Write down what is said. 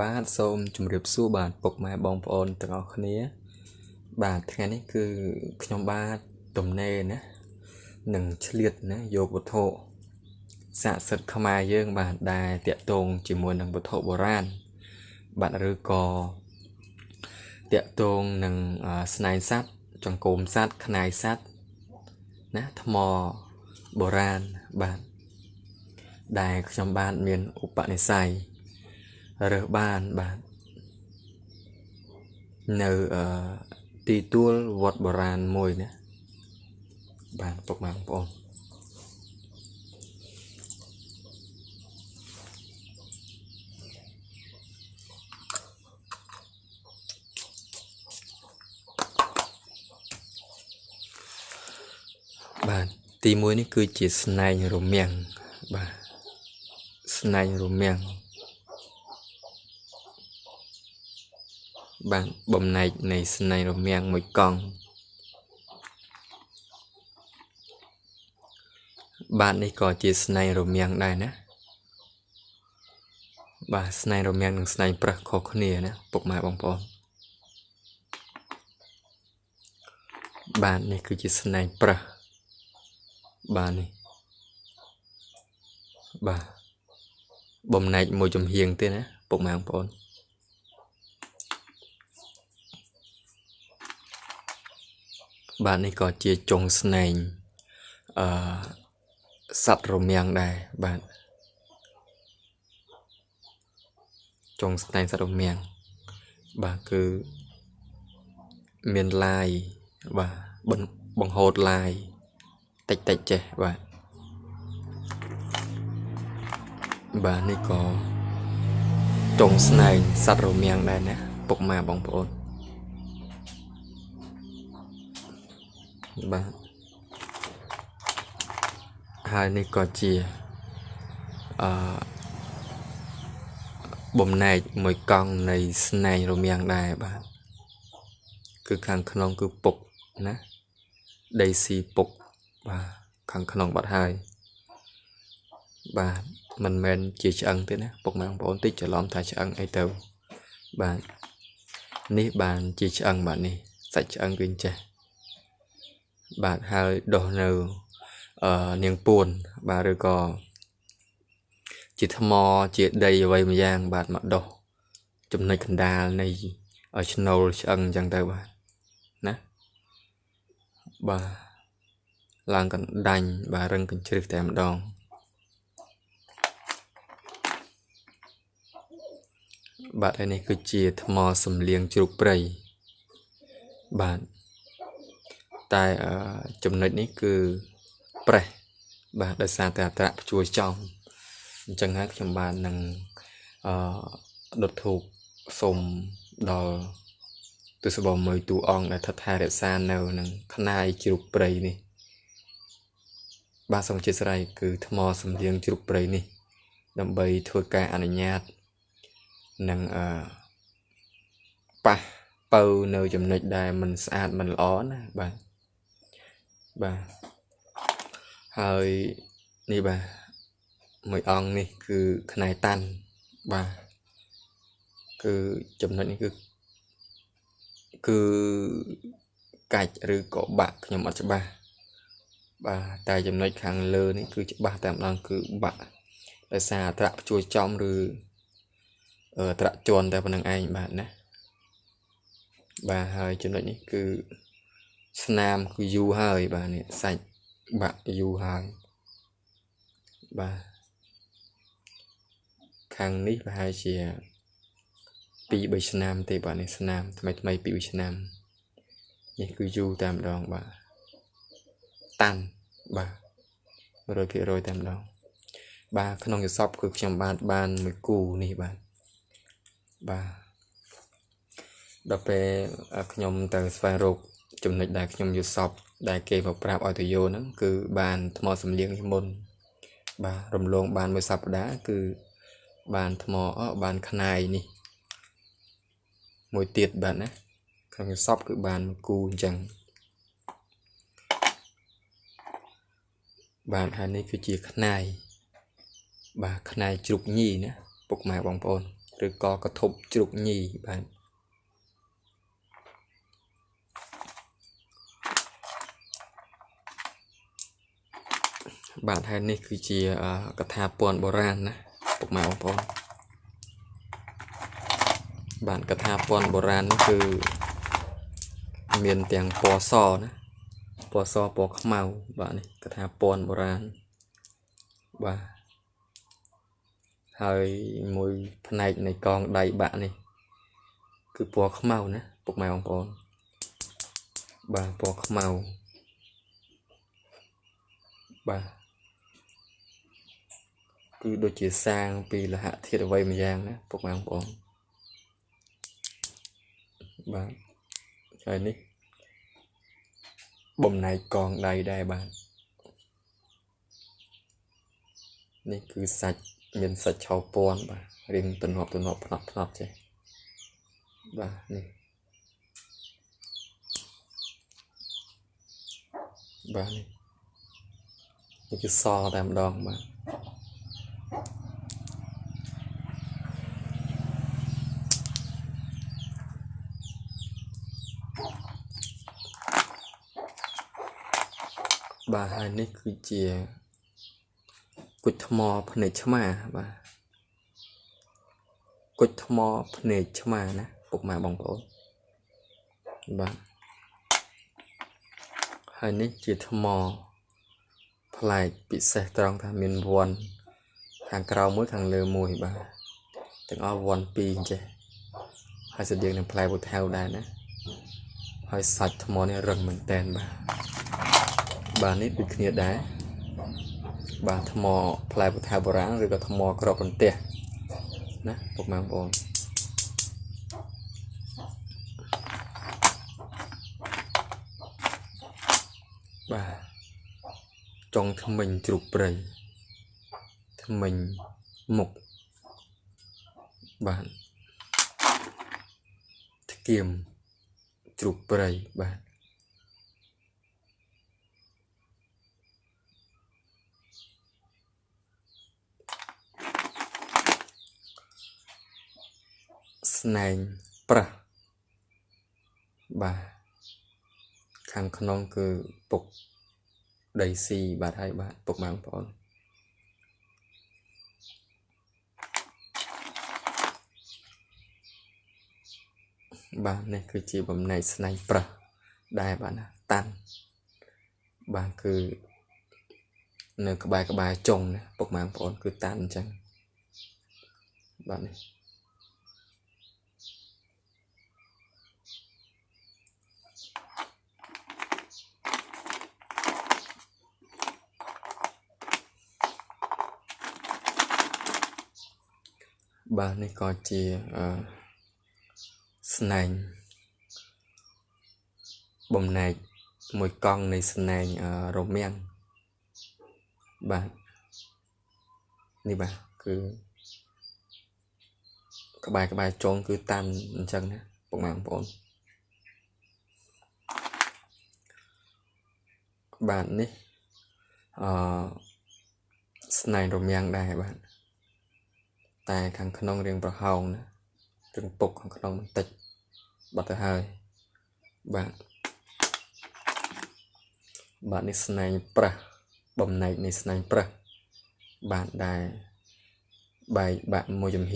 បាទសូមជម្រាបសួរបាទពុកម៉ែបងប្អូនទាំងអស់គ្នាបាទថ្ងៃនេះគឺខ្ញុំបាទទំនេរណានឹងឆ្លៀតណាយកវត្ថុស័ក្តិសិទ្ធិខ្មែរយើងបាទដែលតាក់ទងជាមួយនឹងវត្ថុបុរាណបាទឬក៏តាក់ទងនឹងស្នែងសត្វចង្កូមសត្វខ្នាយសត្វណាថ្មបុរាណបាទដែលខ្ញុំបាទមានឧបនិស្ស័យរើសបានបាទនៅទីទួលវត្តបុរាណមួយណាបាទពុកម៉ែបងប្អូនបាទទី1នេះគឺជាស្នែងរមាំងបាទស្នែងរមាំងបាទបំណែកនៃស្នែងរមាំងមួយកង់បាទនេះក៏ជាស្នែងរមាំងដែរណាបាទស្នែងរមាំងនិងស្នែងប្រឹសខុសគ្នាណាពុកម៉ែបងប្អូនបាទនេះគឺជាស្នែងប្រឹសបាទនេះបាទបំណែកមួយចំហៀងទៀតណាពុកម៉ែបងប្អូនបាទនេះក៏ជាចុងស្នែងសត្វរមាំងដែរបាទចុងស្នែងសត្វរមាំងបាទគឺមានឡាយបាទបង្ហូតឡាយតិចចេះបាទនេះក៏ចុងស្នែងសត្វរមាំងដែរណាពុកម៉ែបងប្អូនបាទហើយនេះក៏ជាបំណែកមួយកង់នៃស្នែងរមាំងដែរបាទគឺខាងក្នុងគឺពុកណាដីស៊ីពុកបាទខាងក្នុងបាត់ហើយបាទមិនមែនជាឆ្អឹងទេណាពុកម៉ែបងប្អូនតិចច្រឡំថាឆ្អឹងអីទៅបាទនេះបានជាឆ្អឹងបាទនេះសាច់ឆ្អឹងគឺចេះបាទហើយដុះនៅនាងពួនបាទឬក៏ជាថ្មជាដីអ្វីមួយយ៉ាងបាទមកដុះចំណុចកណ្ដាលនៃឆ្នូលឆ្អឹងអញ្ចឹងទៅបាទណាបាទឡើងកណ្ដាញ់បាទរឹងកញ្ជ្រឹះតែម្ដងបាទហើយនេះគឺជាថ្មសំលៀងជ្រូកព្រៃបាទតែចំណុចនេះគឺប្រេះបាទដោយសារតែអត្រៈព្យួរចំអញ្ចឹងហើយខ្ញុំបាននឹងដុតធូបសូមដល់ទស្សបមួយទូអង្គដែលថិតថែរក្សានៅនឹងខ្នាយជ្រូកព្រៃនេះបាទសូមអធិស្ឋានគឺថ្មសំលៀងជ្រូកព្រៃនេះដើម្បីធ្វើការអនុញ្ញាតនឹងប៉ះបើនៅចំណុចដែលមិនស្អាតមិនល្អណាបាទហើយនេះបាទមួយអង្គនេះគឺខ្នែតាន់បាទគឺចំណុចនេះគឺកាច់ឬក៏បាក់ខ្ញុំអត់ច្បាស់បាទតែចំណុចខាងលើនេះគឺច្បាស់តែម្ដងគឺបាក់ដោយសារអត្រៈព្យួរចំឬអត្រៈជន់តែប៉ុណ្្នឹងឯងបាទណាបាទហើយចំណុចនេះគឺស្នាមគឺយូរហើយបាទនេះសាច់បាក់យូរហើយបាទខាងនេះប្រហែលជា2-3 ឆ្នាំទេបាទនេះស្នាមថ្មី2-3 ឆ្នាំនេះគឺយូរតែម្ដងបាទតាន់បាទ 100% តែម្ដងបាទក្នុងយសពគឺខ្ញុំបានមួយគូនេះបាទដល់ពេលខ្ញុំទៅស្វែងរកចំណុចដែលខ្ញុំយល់សពដែលគេមកប្រាប់ឲ្យទៅយកហ្នឹងគឺបានថ្មសំលៀងនេះមុនបាទរំលងបានមួយសប្តាហ៍គឺបានថ្មបានខ្នាយនេះមួយទៀតបាទណាក្នុងយល់សពគឺបានមួយគូអញ្ចឹងបាទហើយនេះគឺជាខ្នាយបាទខ្នាយជ្រូកញីណាពុកម៉ែបងប្អូន ឬក៏កធប់ជ្រុកញីបាទបាទហើយនេះគឺជាកថាពន្ធបុរាណណាពុកម៉ែបងប្អូនបាទកថាពន្ធបុរាណនេះគឺមានទាំងពណ៌សណាពណ៌សពណ៌ខ្មៅបាទនេះកថាពន្ធបុរាណបាទហើយមួយផ្នែកនៃកងដៃបាក់នេះគឺពណ៌ខ្មៅណាពុកម៉ែបងប្អូនបាទពណ៌ខ្មៅបាទគឺដូចជាសាងពីលហធាតុអ្វីមួយយ៉ាងណាពុកម៉ែបងប្អូនបាទហើយនេះបំណែកកងដៃដែរបាទនេះគឺសាច់មានសាច់ឆោពណ៌បាទរៀងទំនាប់ផ្នត់ចេះបាទនេះបាទនេះគឺសតែម្ដងបាទបាទហើយនេះគឺជាគុជថ្មភ្នែកឆ្មាបាទគុជថ្មភ្នែកឆ្មាណាពុកម៉ែបងប្អូនបាទហើយនេះជាថ្មប្លែកពិសេសត្រង់ថាមានវ័នខាងក្រៅមួយខាងលើមួយបាទទាំងអស់វ័ន2អញ្ចេះហើយស្តៀងនឹងផ្លែពូថៅដែរណាហើយសាច់ថ្មនេះរឹងមែនតែនបាទនេះដូចគ្នាដែរបាទថ្មផ្លែពូថៅបុរាណឬក៏ថ្មក្របរន្ទះណាពុកម៉ែបងប្អូនបាទចុងធ្មេញជ្រូកព្រៃធ្មេញមុខបាទធ្គាមជ្រូកព្រៃបាទស្នែងប្រះបាទខាងក្នុងគឺពុកដីស៊ីបាទហើយបាទពុកម៉ែបងប្អូនបាទនេះគឺជាបំណែកស្នែងប្រះដែរបាទណាតាន់បាទគឺនៅក្បែរចុងណាពុកម៉ែបងប្អូនគឺតាន់អញ្ចឹងបាទនេះបាទនេះក៏ជាស្នែងបំណែកមួយកង់នៃស្នែងរមាំងបាទនេះបាទគឺក្បែរចុងគឺតាន់អញ្ចឹងណាពុកម៉ែបងប្អូនបាទនេះស្នែងរមាំងដែរបាទតែខាងក្នុងរាងប្រហោងណារាងពុកខាងក្នុងបន្តិចបាត់ទៅហើយបាទនេះស្នែងប្រះបំណែកនៃស្នែងប្រះបាទដែរបែកបាក់មួយចំហៀង